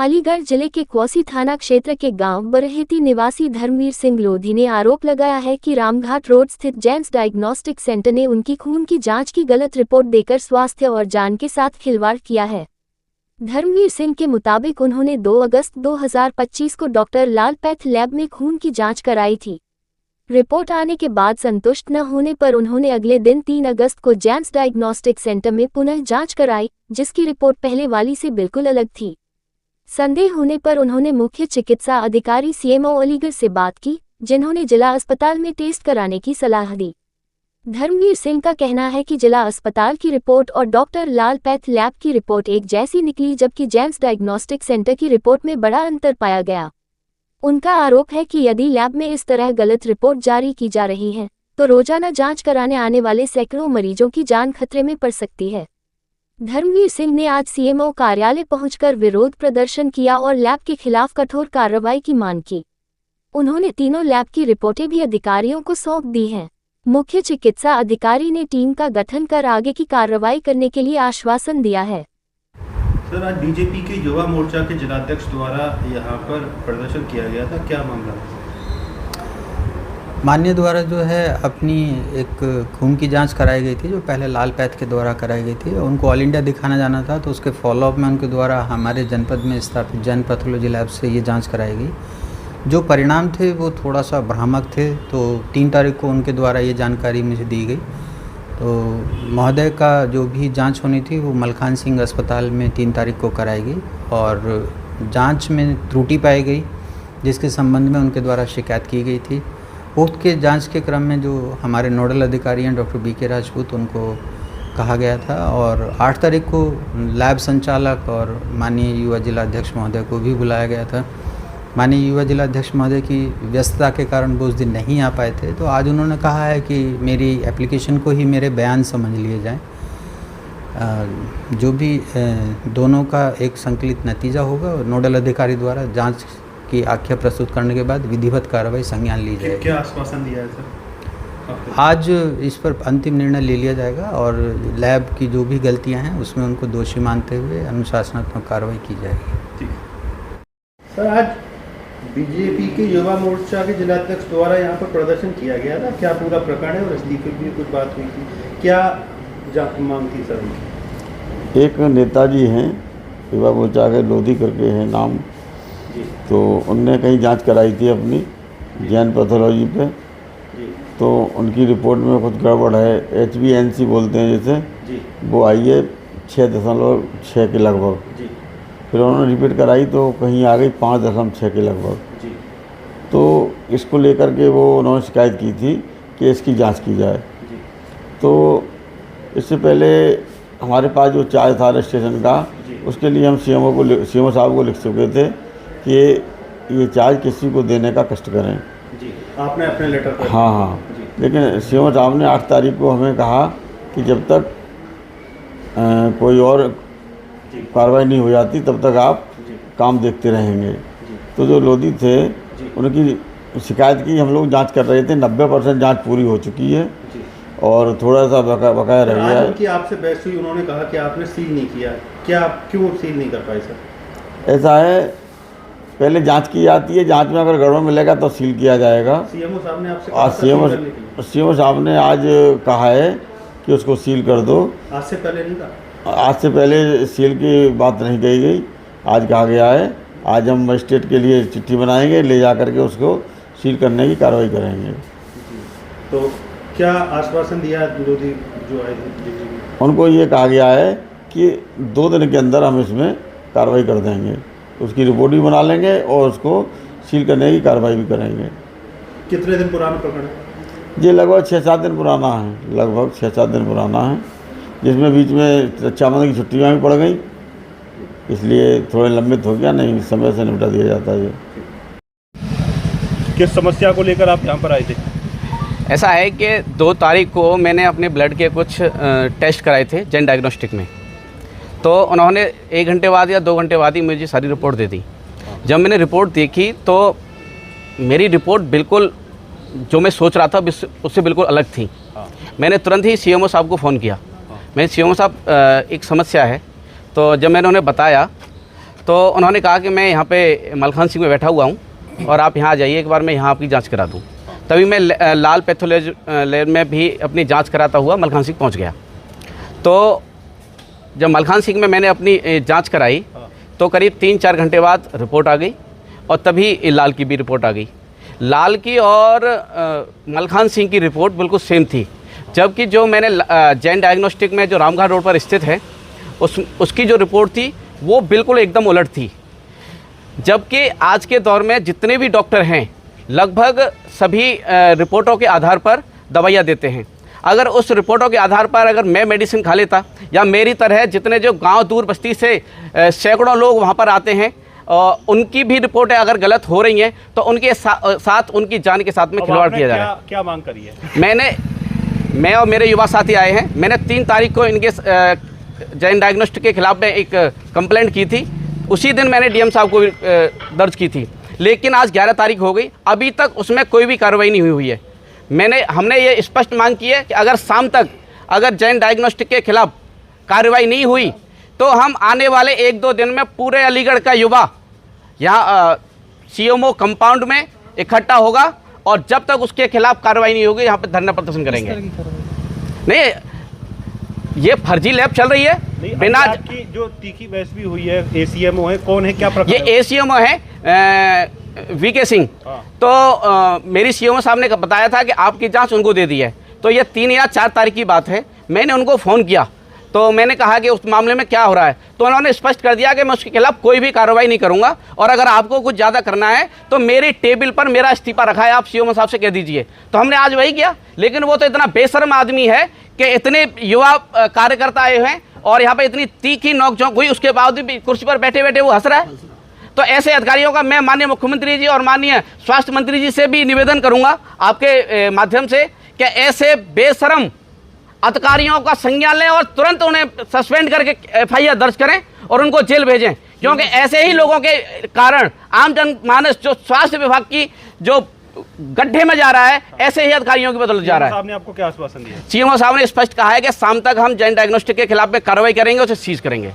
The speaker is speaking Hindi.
अलीगढ़ जिले के क्वासी थाना क्षेत्र के गांव बरहेती निवासी धर्मवीर सिंह लोधी ने आरोप लगाया है कि रामघाट रोड स्थित जेम्स डायग्नोस्टिक सेंटर ने उनकी खून की जांच की गलत रिपोर्ट देकर स्वास्थ्य और जान के साथ खिलवाड़ किया है। धर्मवीर सिंह के मुताबिक उन्होंने 2 अगस्त 2025 को डॉक्टर लाल पैथ लैब में खून की जाँच कराई थी। रिपोर्ट आने के बाद संतुष्ट न होने पर उन्होंने अगले दिन 3 अगस्त को जेम्स डायग्नोस्टिक सेंटर में पुनः जाँच कराई, जिसकी रिपोर्ट पहले वाली से बिल्कुल अलग थी। संदेह होने पर उन्होंने मुख्य चिकित्सा अधिकारी सीएमओ अलीगढ़ से बात की, जिन्होंने जिला अस्पताल में टेस्ट कराने की सलाह दी। धर्मवीर सिंह का कहना है कि जिला अस्पताल की रिपोर्ट और डॉक्टर लाल पैथ लैब की रिपोर्ट एक जैसी निकली, जबकि जेम्स डायग्नोस्टिक सेंटर की रिपोर्ट में बड़ा अंतर पाया गया। उनका आरोप है कि यदि लैब में इस तरह गलत रिपोर्ट जारी की जा रही है, तो रोजाना जांच कराने आने वाले सैकड़ों मरीजों की जान खतरे में पड़ सकती है। धर्मवीर सिंह ने आज सीएमओ कार्यालय पहुंचकर विरोध प्रदर्शन किया और लैब के खिलाफ कठोर कार्रवाई की मांग की। उन्होंने तीनों लैब की रिपोर्टें भी अधिकारियों को सौंप दी हैं। मुख्य चिकित्सा अधिकारी ने टीम का गठन कर आगे की कार्रवाई करने के लिए आश्वासन दिया है। सर, आज बीजेपी के युवा मोर्चा के जिलाध्यक्ष द्वारा यहाँ पर प्रदर्शन किया गया था, क्या मामला है? मान्य द्वारा जो है अपनी एक खून की जांच कराई गई थी, जो पहले लाल पैथ के द्वारा कराई गई थी। उनको ऑल इंडिया दिखाना जाना था, तो उसके फॉलोअप में उनके द्वारा हमारे जनपद में स्थापित जैन पैथोलॉजी लैब से ये जांच कराई गई। जो परिणाम थे वो थोड़ा सा भ्रामक थे, तो 3 तारीख को उनके द्वारा ये जानकारी मुझे दी गई। तो महोदय का जो भी जांच होनी थी वो मलखान सिंह अस्पताल में 3 तारीख को कराई गई और जांच में त्रुटि पाई गई, जिसके संबंध में उनके द्वारा शिकायत की गई थी। उक्त के जांच के क्रम में जो हमारे नोडल अधिकारी हैं डॉक्टर बीके राजपूत, उनको कहा गया था और 8 तारीख को लैब संचालक और माननीय युवा जिलाध्यक्ष महोदय को भी बुलाया गया था। माननीय युवा जिलाध्यक्ष महोदय की व्यस्तता के कारण वो उस दिन नहीं आ पाए थे, तो आज उन्होंने कहा है कि मेरी एप्लीकेशन को ही मेरे बयान समझ लिए जाएं। जो भी दोनों का एक संकलित नतीजा होगा और नोडल अधिकारी द्वारा जांच की आख्या प्रस्तुत करने के बाद विधिवत कार्रवाई संज्ञान ली जाएगी। क्या आश्वासन दिया है सर? आज इस पर अंतिम निर्णय ले लिया जाएगा और लैब की जो भी गलतियां हैं उसमें उनको दोषी मानते हुए अनुशासनात्मक कार्रवाई की जाएगी। ठीक है सर, आज बीजेपी के युवा मोर्चा के जिलाध्यक्ष द्वारा यहाँ पर प्रदर्शन किया गया था, क्या पूरा प्रकरण है और इसलिए फिर भी कुछ बात हुई थी, क्या मांग थी सर? एक नेताजी हैं युवा मोर्चा के, लोधी करके हैं नाम, तो उनने कहीं जांच कराई थी अपनी जैन पैथोलॉजी पे, तो उनकी रिपोर्ट में कुछ गड़बड़ है, HbA1c बोलते हैं जैसे, वो आई है 6.6 के लगभग। फिर उन्होंने रिपीट कराई तो कहीं आ गई 5.6 के लगभग। तो इसको लेकर के वो उन्होंने शिकायत की थी कि इसकी जांच की जाए। तो इससे पहले हमारे पास जो चार्ज था रजिस्ट्रेशन का, उसके लिए हम सीएमओ साहब को लिख चुके थे कि ये चार्ज किसी को देने का कष्ट करें। जी, आपने अपने लेटर पर? हाँ, लेकिन सीएमओ साहब ने 8 तारीख को हमें कहा कि जब तक कोई और कार्रवाई नहीं हो जाती तब तक आप काम देखते रहेंगे। तो जो लोधी थे उनकी शिकायत की, हम लोग जांच कर रहे थे, 90% जांच पूरी हो चुकी है और थोड़ा सा बकाया रह गया है। उनकी आपसे बहस हुई, उन्होंने कहा कि आपने सील नहीं किया, क्या आप क्यों सील नहीं कर पाए सर? ऐसा है, पहले जांच की जाती है, जांच में अगर गड़बड़ मिलेगा तो सील किया जाएगा। सीएमओ साहब ने आपसे आज सीएमओ साहब ने आज कहा है कि उसको सील कर दो। आज से पहले नहीं कहा? आज से पहले सील की बात नहीं कही गई, आज कहा गया है। आज हम मजिस्ट्रेट के लिए चिट्ठी बनाएंगे, ले जा करके उसको सील करने की कार्रवाई करेंगे। तो क्या आश्वासन दिया लोधी जो आए थे? उनको ये कहा गया है कि 2 दिन के अंदर हम इसमें कार्रवाई कर देंगे, उसकी रिपोर्ट भी बना लेंगे और उसको सील करने की कार्रवाई भी करेंगे। कितने दिन पुराना प्रकरण है? ये लगभग 6-7 दिन पुराना है, लगभग 6-7 दिन पुराना है, जिसमें बीच में रक्षाबंधन की छुट्टियाँ भी पड़ गई, इसलिए थोड़े लंबित हो गया, नहीं समय से निपटा दिया जाता है। किस समस्या को लेकर आप यहाँ पर आए थे? ऐसा है कि 2 तारीख को मैंने अपने ब्लड के कुछ टेस्ट कराए थे जैन डायग्नोस्टिक में, तो उन्होंने 1 घंटे बाद या 2 घंटे बाद ही मुझे सारी रिपोर्ट दे दी। जब मैंने रिपोर्ट देखी तो मेरी रिपोर्ट बिल्कुल जो मैं सोच रहा था उससे बिल्कुल अलग थी। मैंने तुरंत ही सीएमओ साहब को फ़ोन किया। मैं सीएमओ साहब एक समस्या है, तो जब मैंने उन्हें बताया तो उन्होंने कहा कि मैं यहाँ पे मलखान सिंह में बैठा हुआ हूँ और आप यहाँ आ जाइए, एक बार मैं यहाँ आपकी जांच करा दूँ। तभी मैं लाल पैथोलॉजी लैब में भी अपनी जांच कराता हुआ मलखान सिंह पहुँच गया। तो जब मलखान सिंह में मैंने अपनी जांच कराई तो करीब 3-4 घंटे बाद रिपोर्ट आ गई और तभी लाल की भी रिपोर्ट आ गई। लाल की और मलखान सिंह की रिपोर्ट बिल्कुल सेम थी, जबकि जो मैंने जैन डायग्नोस्टिक में जो रामघाट रोड पर स्थित है उसकी जो रिपोर्ट थी वो बिल्कुल एकदम उलट थी। जबकि आज के दौर में जितने भी डॉक्टर हैं लगभग सभी रिपोर्टों के आधार पर दवाइयाँ देते हैं। अगर उस रिपोर्टों के आधार पर अगर मैं मेडिसिन खा लेता या मेरी तरह जितने जो गांव दूर बस्ती से सैकड़ों लोग वहां पर आते हैं उनकी भी रिपोर्टें अगर गलत हो रही हैं तो उनके साथ उनकी जान के साथ में खिलवाड़ किया जा रहा है। क्या मांग करी है? मैं और मेरे युवा साथी आए हैं। मैंने 3 तारीख को इनके जैन डायग्नोस्टिक के खिलाफ में एक कंप्लेंट की थी। उसी दिन मैंने डीएम साहब को दर्ज की थी, लेकिन आज 11 तारीख हो गई, अभी तक उसमें कोई भी कार्रवाई नहीं हुई है। हमने ये स्पष्ट मांग की है कि अगर शाम तक अगर जैन डायग्नोस्टिक के खिलाफ कार्रवाई नहीं हुई तो हम आने वाले 1-2 दिन में पूरे अलीगढ़ का युवा यहाँ सीएमओ कंपाउंड में इकट्ठा होगा और जब तक उसके खिलाफ कार्रवाई नहीं होगी यहाँ पर धरना प्रदर्शन करेंगे। नहीं, ये फर्जी लैब चल रही है बिना आपकी जो तीखी बहस भी हुई है, एसीएमओ है, कौन है, क्या प्रकार? ये एसीएमओ है वीके सिंह। तो मेरी सीएमओ साहब ने बताया था कि आपकी जांच उनको दे दी है। तो ये 3 या 4 तारीख की बात है। मैंने उनको फ़ोन किया तो मैंने कहा कि उस मामले में क्या हो रहा है, तो उन्होंने स्पष्ट कर दिया कि मैं उसके खिलाफ कोई भी कार्रवाई नहीं करूंगा और अगर आपको कुछ ज़्यादा करना है तो मेरी टेबल पर मेरा इस्तीफा रखा है, आप सीएमओ साहब से कह दीजिए। तो हमने आज वही किया, लेकिन वो तो इतना बेशर्म आदमी है कि इतने युवा कार्यकर्ता आए हैं और यहाँ पर इतनी तीखी नोकझोंक हुई, उसके बावजूद भी कुर्सी पर बैठे बैठे वो हंस रहा है। तो ऐसे अधिकारियों का मैं माननीय मुख्यमंत्री जी और माननीय स्वास्थ्य मंत्री जी से भी निवेदन करूंगा आपके माध्यम से कि ऐसे बेशरम अधिकारियों का संज्ञान लें और तुरंत उन्हें सस्पेंड करके एफआईआर दर्ज करें और उनको जेल भेजें, क्योंकि ऐसे ही लोगों के कारण आम जनमानस जो स्वास्थ्य विभाग की जो गड्ढे में जा रहा है, ऐसे ही अधिकारियों की बदौलत जा रहा है। साहब ने आपको क्या आश्वासन दिया? सीएमओ साहब ने स्पष्ट कहा है कि शाम तक हम जैन डायग्नोस्टिक के खिलाफ में कार्रवाई करेंगे, उसे सीज करेंगे।